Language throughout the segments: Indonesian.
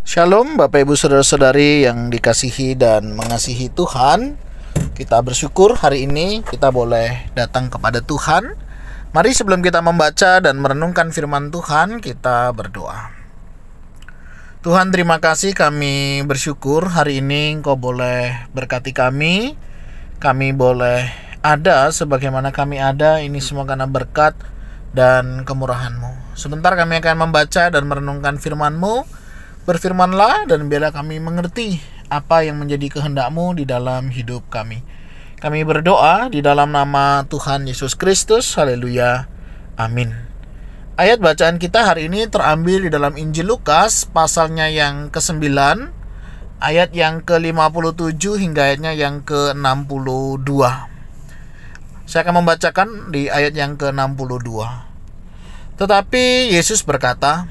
Shalom Bapak Ibu Saudara-saudari yang dikasihi dan mengasihi Tuhan. Kita bersyukur hari ini kita boleh datang kepada Tuhan. Mari sebelum kita membaca dan merenungkan firman Tuhan, kita berdoa. Tuhan, terima kasih, kami bersyukur hari ini Engkau boleh berkati kami. Kami boleh ada sebagaimana kami ada, ini semua karena berkat dan kemurahan-Mu. Sebentar kami akan membaca dan merenungkan firman-Mu. Berfirmanlah dan biarlah kami mengerti apa yang menjadi kehendak-Mu di dalam hidup kami. Kami berdoa di dalam nama Tuhan Yesus Kristus. Haleluya. Amin. Ayat bacaan kita hari ini terambil di dalam Injil Lukas, pasalnya yang ke-9, ayat yang ke-57 hingga ayatnya yang ke-62. Saya akan membacakan di ayat yang ke-62. Tetapi Yesus berkata,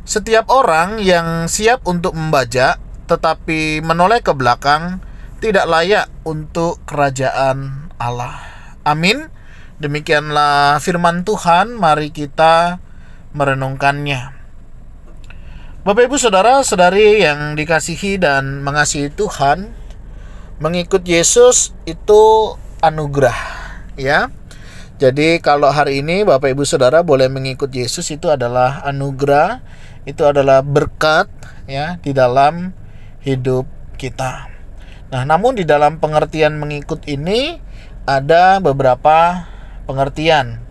"Setiap orang yang siap untuk membajak tetapi menoleh ke belakang tidak layak untuk kerajaan Allah." Amin. Demikianlah firman Tuhan, mari kita merenungkannya. Bapak Ibu Saudara-saudari yang dikasihi dan mengasihi Tuhan, mengikut Yesus itu anugerah, ya. Jadi kalau hari ini Bapak Ibu Saudara boleh mengikut Yesus, itu adalah anugerah, itu adalah berkat, ya, di dalam hidup kita. Nah, namun di dalam pengertian mengikut ini ada beberapa pengertian.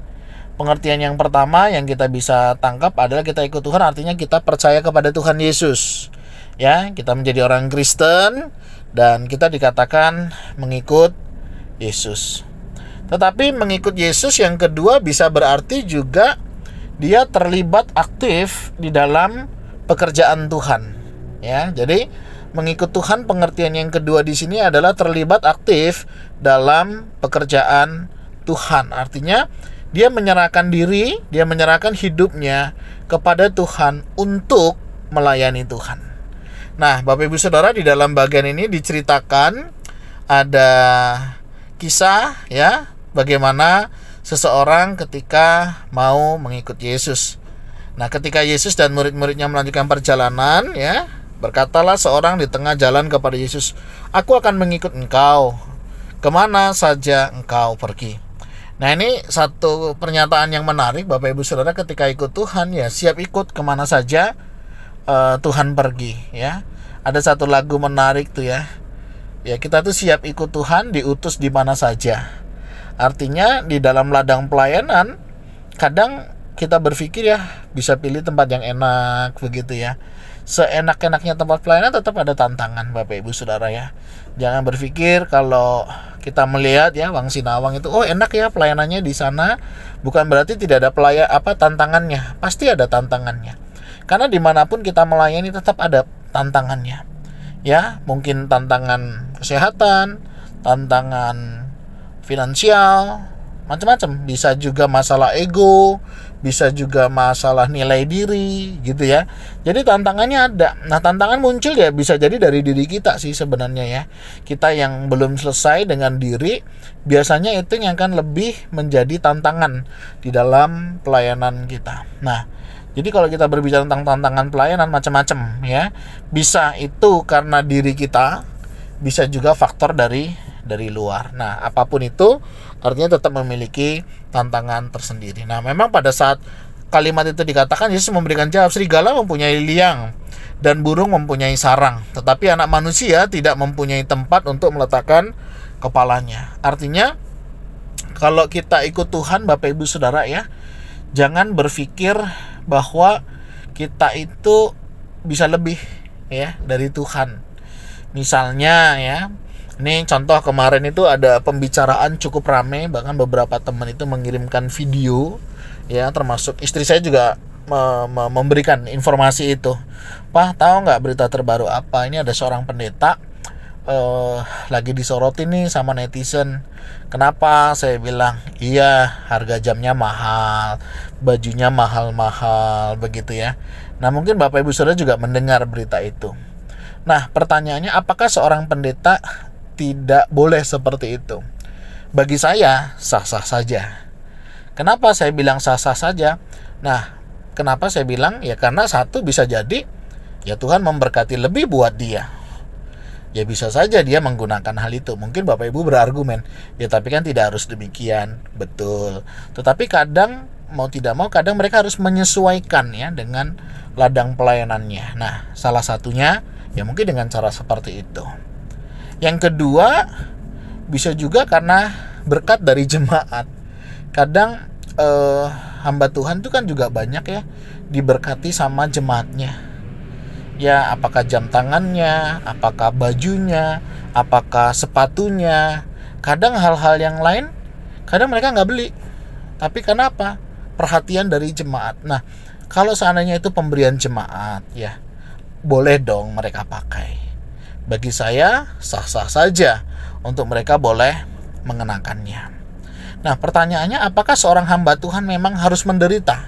Pengertian yang pertama yang kita bisa tangkap adalah kita ikut Tuhan artinya kita percaya kepada Tuhan Yesus. Ya, kita menjadi orang Kristen dan kita dikatakan mengikut Yesus. Tetapi mengikut Yesus yang kedua bisa berarti juga dia terlibat aktif di dalam pekerjaan Tuhan. Ya, jadi mengikut Tuhan pengertian yang kedua di sini adalah terlibat aktif dalam pekerjaan Tuhan. Artinya dia menyerahkan diri, dia menyerahkan hidupnya kepada Tuhan untuk melayani Tuhan. Nah, Bapak Ibu Saudara, di dalam bagian ini diceritakan ada kisah, ya, bagaimana seseorang ketika mau mengikut Yesus. Nah, ketika Yesus dan murid-muridnya melanjutkan perjalanan, ya, berkatalah seorang di tengah jalan kepada Yesus, "Aku akan mengikut engkau, kemana saja engkau pergi." Nah, ini satu pernyataan yang menarik Bapak Ibu Saudara, ketika ikut Tuhan ya siap ikut kemana saja Tuhan pergi, ya. Ada satu lagu menarik tuh, ya. Ya, kita tuh siap ikut Tuhan, diutus di mana saja. Artinya di dalam ladang pelayanan kadang kita berpikir ya bisa pilih tempat yang enak begitu, ya. Seenak-enaknya tempat pelayanan tetap ada tantangan Bapak Ibu Saudara, ya. Jangan berpikir kalau kita melihat ya Wang Sinawang itu enak ya pelayanannya di sana, bukan berarti tidak ada tantangannya. Pasti ada tantangannya. Karena dimanapun kita melayani tetap ada tantangannya. Ya, mungkin tantangan kesehatan, tantangan finansial, macam-macam. Bisa juga masalah ego, bisa juga masalah nilai diri, gitu ya. Jadi tantangannya ada. Nah, tantangan muncul ya bisa jadi dari diri kita sih sebenarnya, ya. Kita yang belum selesai dengan diri, biasanya itu yang akan lebih menjadi tantangan di dalam pelayanan kita. Nah, jadi kalau kita berbicara tentang tantangan pelayanan macam-macam, ya. Bisa itu karena diri kita, bisa juga faktor dari luar. Nah, apapun itu artinya tetap memiliki tantangan tersendiri. Nah, memang pada saat kalimat itu dikatakan, Yesus memberikan jawab, "Serigala mempunyai liang dan burung mempunyai sarang, tetapi anak manusia tidak mempunyai tempat untuk meletakkan kepalanya." Artinya kalau kita ikut Tuhan Bapak Ibu Saudara, ya, jangan berpikir bahwa kita itu bisa lebih, ya, dari Tuhan. Misalnya, ya, ini contoh kemarin itu ada pembicaraan cukup ramai, bahkan beberapa teman itu mengirimkan video, ya, termasuk istri saya juga memberikan informasi itu. "Pak, tahu nggak berita terbaru apa? Ini ada seorang pendeta lagi disorotin nih sama netizen." "Kenapa?" Saya bilang, "Iya, harga jamnya mahal, bajunya mahal-mahal," begitu, ya. Nah, mungkin Bapak Ibu Saudara juga mendengar berita itu. Nah, pertanyaannya, apakah seorang pendeta tidak boleh seperti itu? Bagi saya, sah-sah saja. Kenapa saya bilang sah-sah saja? Nah, kenapa saya bilang? Ya karena satu, bisa jadi ya Tuhan memberkati lebih buat dia. Ya bisa saja dia menggunakan hal itu. Mungkin Bapak Ibu berargumen, ya tapi kan tidak harus demikian. Betul. Tetapi kadang mau tidak mau kadang mereka harus menyesuaikan ya dengan ladang pelayanannya. Nah, salah satunya ya mungkin dengan cara seperti itu. Yang kedua, bisa juga karena berkat dari jemaat. Kadang hamba Tuhan itu kan juga banyak ya diberkati sama jemaatnya. Ya, apakah jam tangannya, apakah bajunya, apakah sepatunya. Kadang hal-hal yang lain, kadang mereka nggak beli. Tapi kenapa? Perhatian dari jemaat. Nah, kalau seandainya itu pemberian jemaat, ya boleh dong mereka pakai. Bagi saya, sah-sah saja untuk mereka boleh mengenakannya. Nah, pertanyaannya, apakah seorang hamba Tuhan memang harus menderita?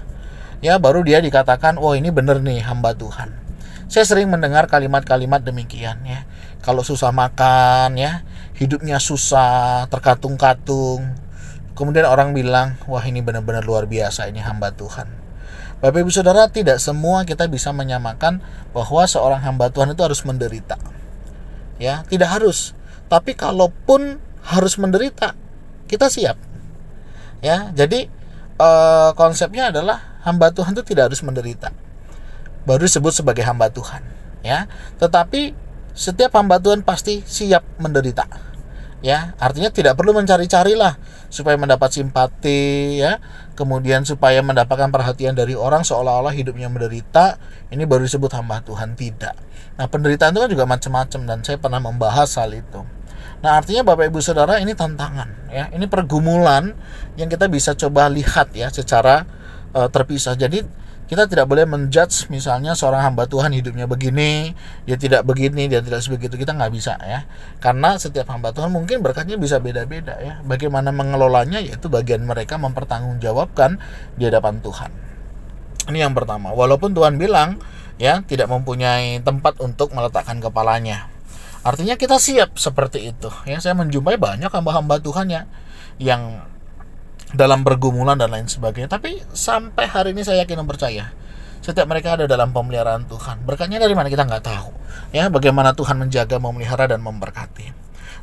Ya, baru dia dikatakan, oh ini benar nih hamba Tuhan. Saya sering mendengar kalimat-kalimat demikian ya. Kalau susah makan ya, hidupnya susah, terkatung-katung. Kemudian orang bilang, wah ini benar-benar luar biasa, ini hamba Tuhan. Bapak Ibu Saudara, tidak semua kita bisa menyamakan bahwa seorang hamba Tuhan itu harus menderita. Ya, tidak harus. Tapi kalaupun harus menderita, kita siap. Ya, jadi konsepnya adalah hamba Tuhan itu tidak harus menderita, baru disebut sebagai hamba Tuhan ya. Tetapi setiap hamba Tuhan pasti siap menderita ya. Artinya tidak perlu mencari-carilah supaya mendapat simpati ya, kemudian supaya mendapatkan perhatian dari orang seolah-olah hidupnya menderita, ini baru disebut hamba Tuhan. Tidak. Nah, penderitaan itu kan juga macam-macam dan saya pernah membahas hal itu. Nah, artinya Bapak Ibu Saudara, ini tantangan ya. Ini pergumulan yang kita bisa coba lihat ya secara terpisah. Jadi kita tidak boleh menjudge misalnya seorang hamba Tuhan hidupnya begini, dia tidak begini, dia tidak sebegitu. Kita nggak bisa ya. Karena setiap hamba Tuhan mungkin berkatnya bisa beda-beda ya. Bagaimana mengelolanya, yaitu bagian mereka mempertanggungjawabkan di hadapan Tuhan. Ini yang pertama. Walaupun Tuhan bilang ya tidak mempunyai tempat untuk meletakkan kepalanya. Artinya kita siap seperti itu ya. Saya menjumpai banyak hamba-hamba Tuhan ya yang dalam pergumulan dan lain sebagainya, tapi sampai hari ini saya yakin dan percaya setiap mereka ada dalam pemeliharaan Tuhan. Berkatnya dari mana kita nggak tahu ya, bagaimana Tuhan menjaga, memelihara dan memberkati.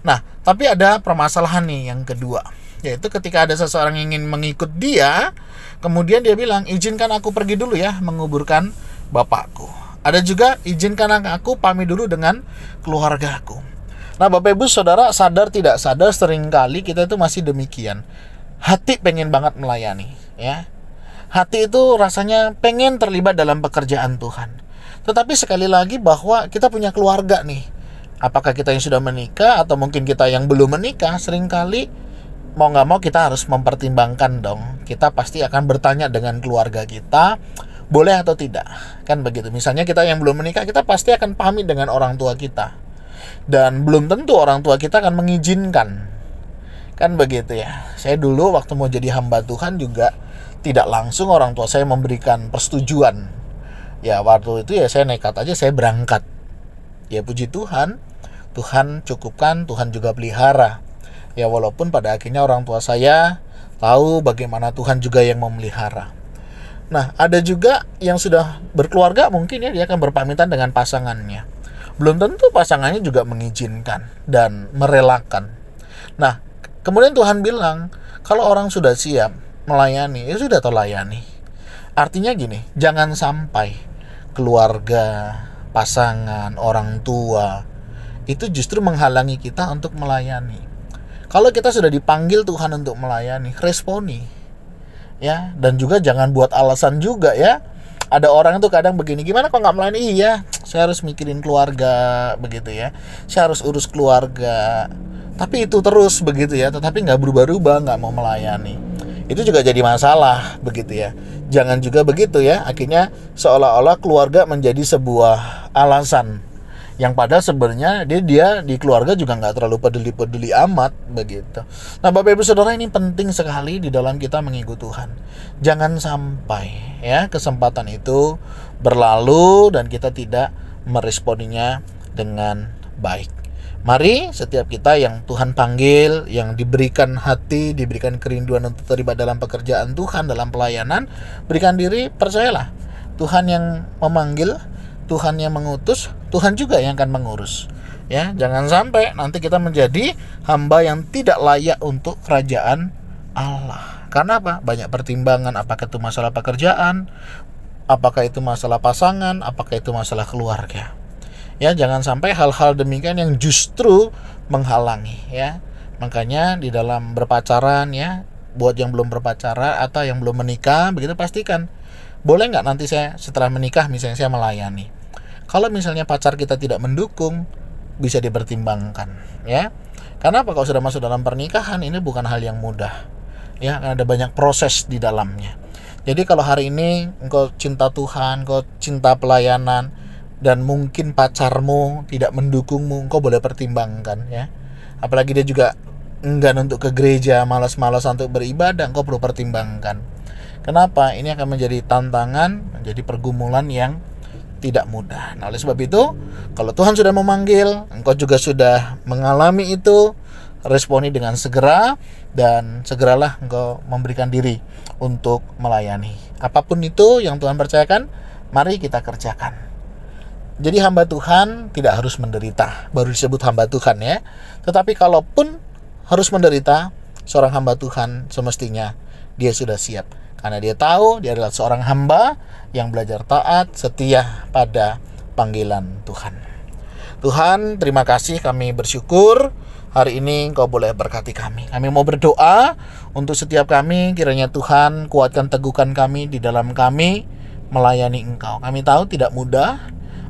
Nah, tapi ada permasalahan nih yang kedua, yaitu ketika ada seseorang yang ingin mengikut dia, kemudian dia bilang, izinkan aku pergi dulu ya menguburkan bapakku. Ada juga, izinkan aku pamit dulu dengan keluargaku. Nah, Bapak Ibu Saudara, sadar tidak sadar seringkali kita itu masih demikian. Hati pengen banget melayani ya. Hati itu rasanya pengen terlibat dalam pekerjaan Tuhan. Tetapi sekali lagi bahwa kita punya keluarga nih. Apakah kita yang sudah menikah atau mungkin kita yang belum menikah, seringkali mau nggak mau kita harus mempertimbangkan dong. Kita pasti akan bertanya dengan keluarga kita, boleh atau tidak. Kan begitu. Misalnya kita yang belum menikah, kita pasti akan pamit dengan orang tua kita. Dan belum tentu orang tua kita akan mengizinkan. Kan begitu ya. Saya dulu waktu mau jadi hamba Tuhan juga tidak langsung orang tua saya memberikan persetujuan. Ya waktu itu ya saya nekat aja, saya berangkat. Ya puji Tuhan, Tuhan cukupkan, Tuhan juga pelihara. Ya walaupun pada akhirnya orang tua saya tahu bagaimana Tuhan juga yang memelihara. Nah, ada juga yang sudah berkeluarga, mungkin ya dia akan berpamitan dengan pasangannya. Belum tentu pasangannya juga mengizinkan dan merelakan. Nah, kemudian Tuhan bilang, kalau orang sudah siap melayani, ya sudah terlayani. Artinya gini, jangan sampai keluarga, pasangan, orang tua itu justru menghalangi kita untuk melayani. Kalau kita sudah dipanggil Tuhan untuk melayani, responi. Ya, dan juga jangan buat alasan juga ya. Ada orang itu kadang begini, gimana kok nggak melayani? Iya, saya harus mikirin keluarga, begitu ya. Saya harus urus keluarga. Tapi itu terus begitu ya, tetapi nggak berubah-ubah, nggak mau melayani. Itu juga jadi masalah begitu ya. Jangan juga begitu ya, akhirnya seolah-olah keluarga menjadi sebuah alasan yang padahal sebenarnya dia di keluarga juga nggak terlalu peduli amat begitu. Nah, Bapak Ibu Saudara, ini penting sekali di dalam kita mengikuti Tuhan. Jangan sampai ya kesempatan itu berlalu dan kita tidak meresponinya dengan baik. Mari setiap kita yang Tuhan panggil, yang diberikan hati, diberikan kerinduan untuk terlibat dalam pekerjaan Tuhan, dalam pelayanan, berikan diri, percayalah Tuhan yang memanggil Tuhan yang mengutus, Tuhan juga yang akan mengurus. Ya, jangan sampai nanti kita menjadi hamba yang tidak layak untuk kerajaan Allah. Karena apa? Banyak pertimbangan, apakah itu masalah pekerjaan, apakah itu masalah pasangan, apakah itu masalah keluarga. Ya, jangan sampai hal-hal demikian yang justru menghalangi, ya. Makanya di dalam berpacaran, ya, buat yang belum berpacaran atau yang belum menikah, begitu pastikan, boleh nggak nanti saya setelah menikah misalnya saya melayani. Kalau misalnya pacar kita tidak mendukung, bisa dipertimbangkan, ya. Karena apa? Kalau sudah masuk dalam pernikahan, ini bukan hal yang mudah, ya, karena ada banyak proses di dalamnya. Jadi kalau hari ini engkau cinta Tuhan, engkau cinta pelayanan, dan mungkin pacarmu tidak mendukungmu, engkau boleh pertimbangkan, ya. Apalagi dia juga enggan untuk ke gereja, malas-malas untuk beribadah, engkau perlu pertimbangkan. Kenapa? Ini akan menjadi tantangan, menjadi pergumulan yang tidak mudah. Nah, oleh sebab itu, kalau Tuhan sudah memanggil, engkau juga sudah mengalami itu, responi dengan segera, dan segeralah engkau memberikan diri untuk melayani. Apapun itu yang Tuhan percayakan, mari kita kerjakan. Jadi hamba Tuhan tidak harus menderita, baru disebut hamba Tuhan, ya. Tetapi kalaupun harus menderita, seorang hamba Tuhan semestinya dia sudah siap. Karena dia tahu dia adalah seorang hamba yang belajar taat, setia pada panggilan Tuhan. Tuhan, terima kasih, kami bersyukur hari ini Engkau boleh berkati kami. Kami mau berdoa untuk setiap kami, kiranya Tuhan kuatkan, teguhkan kami di dalam kami melayani Engkau. Kami tahu tidak mudah,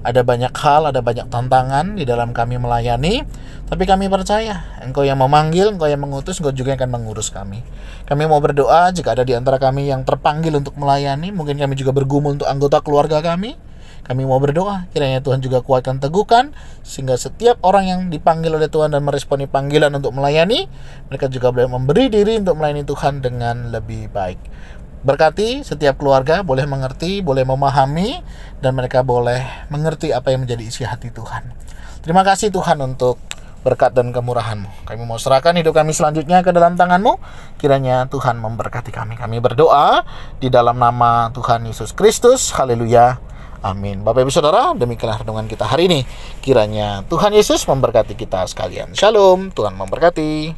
ada banyak hal, ada banyak tantangan di dalam kami melayani, tapi kami percaya Engkau yang memanggil, Engkau yang mengutus, Engkau juga yang akan mengurus kami. Kami mau berdoa jika ada di antara kami yang terpanggil untuk melayani, mungkin kami juga bergumul untuk anggota keluarga kami. Kami mau berdoa, kiranya Tuhan juga kuatkan, teguhkan, sehingga setiap orang yang dipanggil oleh Tuhan dan meresponi panggilan untuk melayani, mereka juga boleh memberi diri untuk melayani Tuhan dengan lebih baik. Berkati setiap keluarga, boleh mengerti, boleh memahami, dan mereka boleh mengerti apa yang menjadi isi hati Tuhan. Terima kasih Tuhan untuk berkat dan kemurahan-Mu. Kami mau serahkan hidup kami selanjutnya ke dalam tangan-Mu. Kiranya Tuhan memberkati kami. Kami berdoa di dalam nama Tuhan Yesus Kristus. Haleluya. Amin. Bapak Ibu Saudara, demikianlah renungan kita hari ini. Kiranya Tuhan Yesus memberkati kita sekalian. Shalom. Tuhan memberkati.